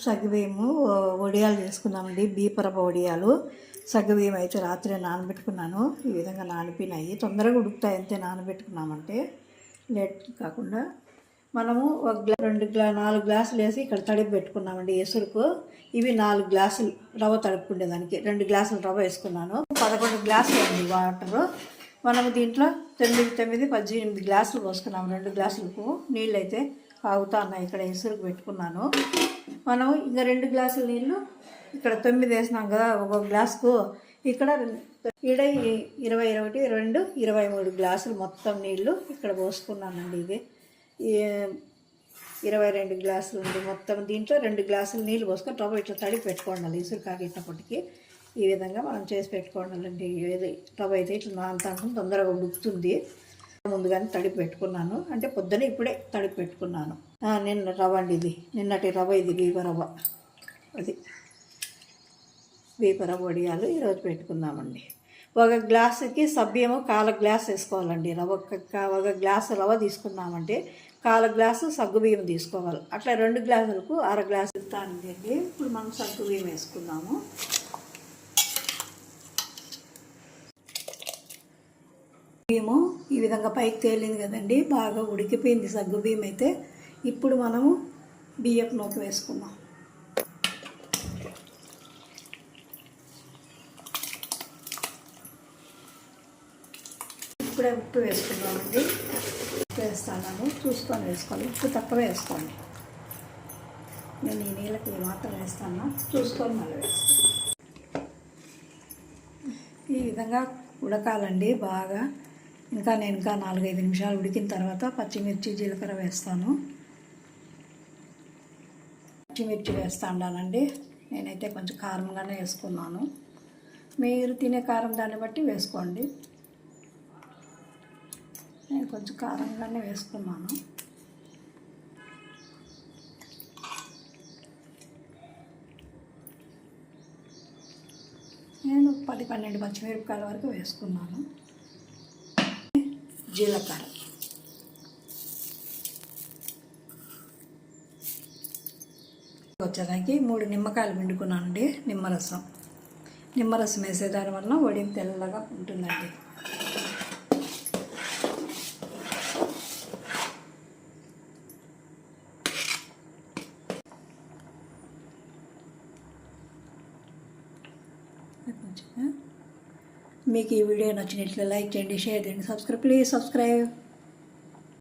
సగ్గుబియ్యము వడియాలు చేసుకున్నామండి. బీపరప వడియాలు. సగ్గుబియ్యం అయితే రాత్రి నానబెట్టుకున్నాను. ఈ విధంగా నానిపోయినాయి. తొందరగా ఉడుకుతాయి అంతే నానబెట్టుకున్నామంటే, లేట్ కాకుండా. మనము ఒక 4 గ్లాసులు వేసి ఇక్కడ తడిపి పెట్టుకున్నామండి ఎసురుకు. ఇవి 4 గ్లాసులు రవ్వ తడుపుకునేదానికి 2 గ్లాసులు రవ్వ వేసుకున్నాను. 11 గ్లాసులు అండి వాటరు. మనము దీంట్లో 18 గ్లాసులు పోసుకున్నాము. 2 గ్లాసులకు నీళ్ళు అయితే కాగుతా ఉన్నాయి. ఇక్కడ ఎసురుకు పెట్టుకున్నాను. మనం ఇంకా 2 గ్లాసుల నీళ్ళు ఇక్కడ 9 వేసినాం కదా ఒక గ్లాసుకు. ఇక్కడ 21, 22, 23 గ్లాసులు మొత్తం నీళ్ళు ఇక్కడ పోసుకున్నానండి. ఇది 22 గ్లాసులు ఉంది మొత్తం. దీంట్లో 2 గ్లాసులు నీళ్ళు పోసుకొని రవ్వ ఇట్లా తడిపి పెట్టుకోండి. ఇసురు కాగేటప్పటికి ఈ విధంగా మనం చేసి పెట్టుకోండి. రవ్వ అయితే ఇట్లా నాలుగు తొందరగా ఉడుకుతుంది. ముందుగానే తడిపి పెట్టుకున్నాను. అంటే పొద్దున ఇప్పుడే తడిపి పెట్టుకున్నాను. నిన్న రవ్వ అండి ఇది. నిన్నటి రవ్వ ఇది బీపరవ్వ. అది బీపరవ్వ వడియాలు ఈరోజు పెట్టుకుందామండి. ఒక గ్లాసుకి సబ్బియము 1/4 గ్లాస్ వేసుకోవాలండి. ఒక గ్లాసు రవ్వ తీసుకున్నామంటే 1/4 గ్లాసు సగ్గుబియ్యం తీసుకోవాలి. అట్లా 2 గ్లాసులకు 1/2 గ్లాసు ఇస్తానండి. ఇప్పుడు మనం సగ్గుబియ్యం వేసుకున్నాము. బియ్యము ఈ విధంగా పైకి తేలింది కదండి. బాగా ఉడికిపోయింది సగ్గుబియ్యం అయితే. ఇప్పుడు మనము బియ్యపు నూక వేసుకుందాం. ఇప్పుడే ఉప్పు వేసుకుందామండి. ఉప్పు వేస్తాను, చూసుకొని వేసుకోవాలి. ఉప్పు తక్కువ వేసుకోండి. నేను ఈ నీళ్ళకి మాత్రం వేస్తాను, చూసుకొని మళ్ళీ వేస్తాను. ఈ విధంగా ఉడకాలండి బాగా. నేను 4-5 నిమిషాలు ఉడికిన తర్వాత పచ్చిమిర్చి జీలకర్ర వేస్తాను. పచ్చిమిర్చి వేస్తానండి. నేనైతే కొంచెం కారంగానే వేసుకున్నాను. మీరు తినే కారం దాన్ని బట్టి వేసుకోండి. నేను కొంచెం కారంగానే వేసుకున్నాను. నేను 10-12 పచ్చిమిరపకాయల వరకు వేసుకున్నాను. జీలకర్ర, వచ్చేదానికి 3 నిమ్మకాయలు పిండుకున్నానండి. నిమ్మరసం వేసేదాని వల్ల వడియం తెల్లగా ఉంటుందండి. మీకు ఈ వీడియో నచ్చినట్లయితే లైక్ చేయండి, షేర్ చేయండి, ప్లీజ్ సబ్స్క్రైబ్.